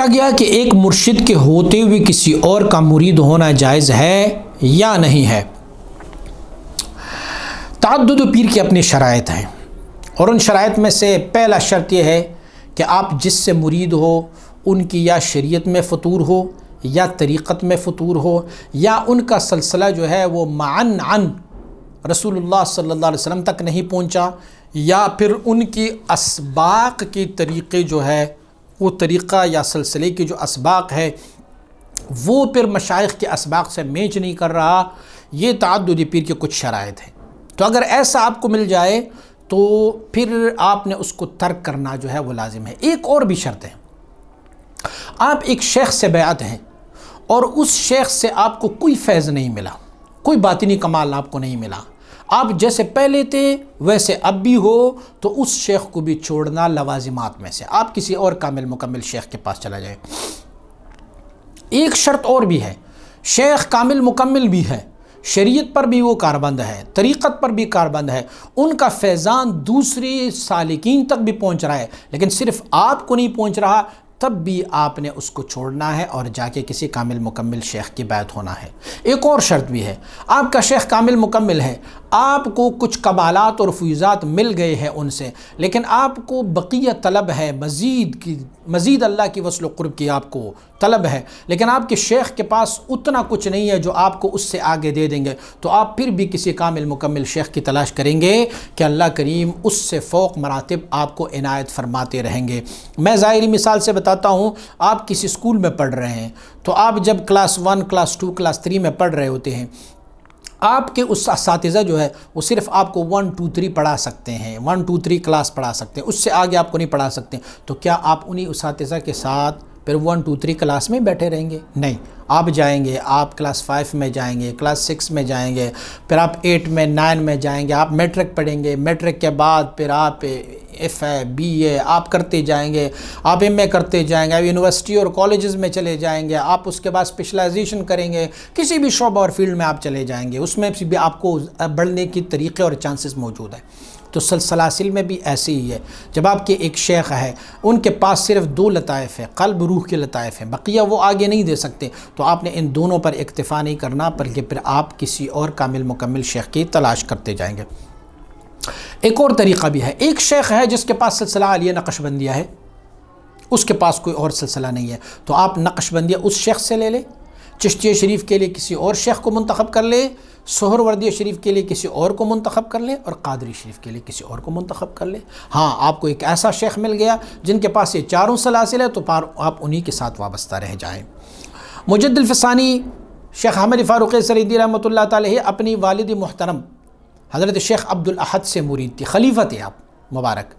گیا کہ ایک مرشد کے ہوتے ہوئے کسی اور کا مرید ہونا جائز ہے یا نہیں ہے۔ تعدد پیر کی اپنی شرائط ہیں، اور ان شرائط میں سے پہلا شرط یہ ہے کہ آپ جس سے مرید ہو ان کی یا شریعت میں فطور ہو یا طریقت میں فطور ہو، یا ان کا سلسلہ جو ہے وہ معن عن رسول اللہ صلی اللہ علیہ وسلم تک نہیں پہنچا، یا پھر ان کی اسباق کے طریقے جو ہے وہ طریقہ یا سلسلے کی جو اسباق ہے وہ پھر مشائخ کے اسباق سے میچ نہیں کر رہا۔ یہ تعدد پیر کے کچھ شرائط ہیں۔ تو اگر ایسا آپ کو مل جائے تو پھر آپ نے اس کو ترک کرنا جو ہے وہ لازم ہے۔ ایک اور بھی شرط ہے، آپ ایک شیخ سے بیعت ہیں اور اس شیخ سے آپ کو کوئی فیض نہیں ملا، کوئی باطنی کمال آپ کو نہیں ملا، آپ جیسے پہلے تھے ویسے اب بھی ہو، تو اس شیخ کو بھی چھوڑنا لوازمات میں سے، آپ کسی اور کامل مکمل شیخ کے پاس چلا جائے۔ ایک شرط اور بھی ہے، شیخ کامل مکمل بھی ہے، شریعت پر بھی وہ کاربند ہے، طریقت پر بھی کاربند ہے، ان کا فیضان دوسری سالکین تک بھی پہنچ رہا ہے، لیکن صرف آپ کو نہیں پہنچ رہا، تب بھی آپ نے اس کو چھوڑنا ہے اور جا کے کسی کامل مکمل شیخ کی بیعت ہونا ہے۔ ایک اور شرط بھی ہے، آپ کا شیخ کامل مکمل ہے، آپ کو کچھ کمالات اور فیوزات مل گئے ہیں ان سے، لیکن آپ کو بقیہ طلب ہے، مزید اللہ کی وصل و قرب کی آپ کو طلب ہے، لیکن آپ کے شیخ کے پاس اتنا کچھ نہیں ہے جو آپ کو اس سے آگے دے دیں گے، تو آپ پھر بھی کسی کامل مکمل شیخ کی تلاش کریں گے کہ اللہ کریم اس سے فوق مراتب آپ کو عنایت فرماتے رہیں گے۔ میں ظاہری مثال سے بتاتا ہوں، آپ کسی اسکول میں پڑھ رہے ہیں، تو آپ جب کلاس 1 کلاس 2 کلاس 3 میں پڑھ رہے ہوتے ہیں، آپ کے اس اساتذہ جو ہے وہ صرف آپ کو 1 2 3 پڑھا سکتے ہیں، 1 2 3 کلاس پڑھا سکتے ہیں، اس سے آگے آپ کو نہیں پڑھا سکتے، تو کیا آپ انہی اساتذہ کے ساتھ پھر 1 2 3 کلاس میں بیٹھے رہیں گے؟ نہیں، آپ جائیں گے، آپ کلاس 5 میں جائیں گے، کلاس 6 میں جائیں گے، پھر آپ 8 میں 9 میں جائیں گے، آپ میٹرک پڑھیں گے، میٹرک کے بعد پھر آپ ایف اے بی اے آپ کرتے جائیں گے، آپ ایم اے کرتے جائیں گے، آپ یونیورسٹی اور کالجز میں چلے جائیں گے، آپ اس کے بعد اسپیشلائزیشن کریں گے، کسی بھی شعبہ اور فیلڈ میں آپ چلے جائیں گے، اس میں بھی آپ کو بڑھنے کی طریقے اور چانسز موجود ہیں۔ تو سلسلاسل میں بھی ایسے ہی ہے، جب آپ کے ایک شیخ ہے، ان کے پاس صرف 2 لطائف ہیں، قلب روح کے لطائف ہیں، بقیہ وہ آگے نہیں دے سکتے، تو آپ نے ان دونوں پر اکتفا نہیں کرنا، بلکہ پھر آپ کسی اور کامل مکمل شیخ کی تلاش کرتے جائیں گے۔ ایک اور طریقہ بھی ہے، ایک شیخ ہے جس کے پاس سلسلہ عالیہ نقش بندیہ ہے، اس کے پاس کوئی اور سلسلہ نہیں ہے، تو آپ نقش بندیہ اس شیخ سے لے لیں، چشتیہ شریف کے لیے کسی اور شیخ کو منتخب کر لیں، سہروردیہ شریف کے لیے کسی اور کو منتخب کر لیں، اور قادری شریف کے لیے کسی اور کو منتخب کر لیں۔ ہاں، آپ کو ایک ایسا شیخ مل گیا جن کے پاس یہ چاروں سلاسل ہے، تو آپ انہی کے ساتھ وابستہ رہ جائیں۔ مجد الفسانی شیخ احمد فاروق سریدی رحمۃ اللہ تعالی اپنی والد محترم حضرت شیخ عبدالاحد سے مرید تھی، خلیفہ تھے آپ مبارک،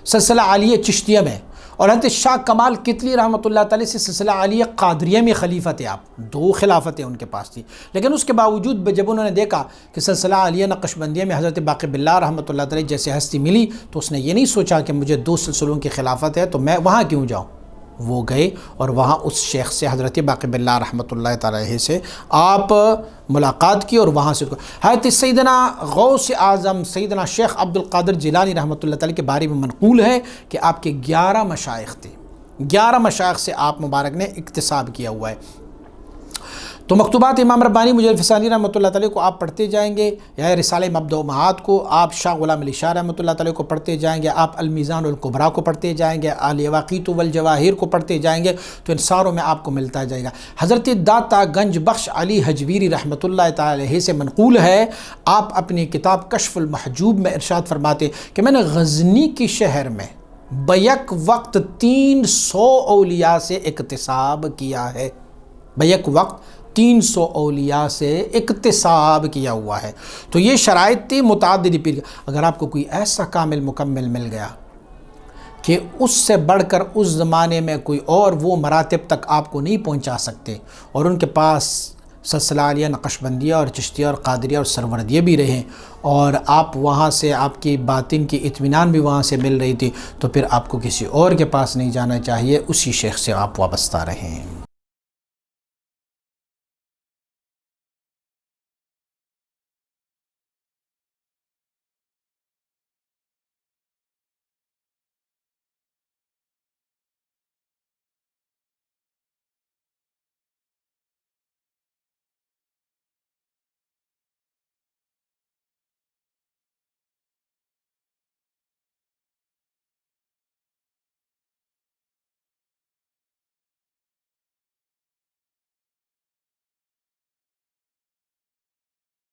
سلسلہ عالیہ چشتیہ میں، اور حضرت شاہ کمال کتلی رحمۃ اللہ تعالی سے سلسلہ عالیہ قادریہ میں خلیفہ تھے آپ، 2 خلافتیں ان کے پاس تھی، لیکن اس کے باوجود جب انہوں نے دیکھا کہ سلسلہ عالیہ نقش بندیہ میں حضرت باقی باللہ رحمۃ اللہ تعالی جیسے ہستی ملی، تو اس نے یہ نہیں سوچا کہ مجھے 2 سلسلوں کی خلافت ہے تو میں وہاں کیوں جاؤں، وہ گئے اور وہاں اس شیخ سے حضرت باقی باللہ رحمۃ اللہ تعالی سے آپ ملاقات کی، اور وہاں سے حضرت سیدنا غوث اعظم سیدنا شیخ عبد القادر جیلانی رحمۃ اللہ تعالی کے بارے میں منقول ہے کہ آپ کے 11 مشائخ تھے، 11 مشائخ سے آپ مبارک نے اکتساب کیا ہوا ہے۔ تو مکتوبات امام ربانی مجد الفسانی رحمۃ اللہ تعالی کو آپ پڑھتے جائیں گے، یا رسالہ مبدأ و معاد کو آپ شاہ غلام علی شاہ رحمۃ اللہ تعالی کو پڑھتے جائیں گے، آپ المیزان الکبریٰ کو پڑھتے جائیں گے، الیواقیت والجواہر کو پڑھتے جائیں گے، تو ان ساروں میں آپ کو ملتا جائے گا۔ حضرت داتا گنج بخش علی حجویری رحمۃ اللہ تعالی سے منقول ہے، آپ اپنی کتاب کشف المحجوب میں ارشاد فرماتے کہ میں نے غزنی کی شہر میں بیک وقت 300 اولیاء سے اکتساب کیا ہے، بیک وقت 300 اولیاء سے اکتساب کیا ہوا ہے۔ تو یہ شرائط تھی متعدد پیر۔ اگر آپ کو کوئی ایسا کامل مکمل مل گیا کہ اس سے بڑھ کر اس زمانے میں کوئی اور وہ مراتب تک آپ کو نہیں پہنچا سکتے، اور ان کے پاس سلسلہ عالیہ نقش بندیہ اور چشتیہ اور قادریہ اور سروردیہ بھی رہیں، اور آپ وہاں سے آپ کی باطن کی اطمینان بھی وہاں سے مل رہی تھی، تو پھر آپ کو کسی اور کے پاس نہیں جانا چاہیے، اسی شیخ سے آپ وابستہ رہیں۔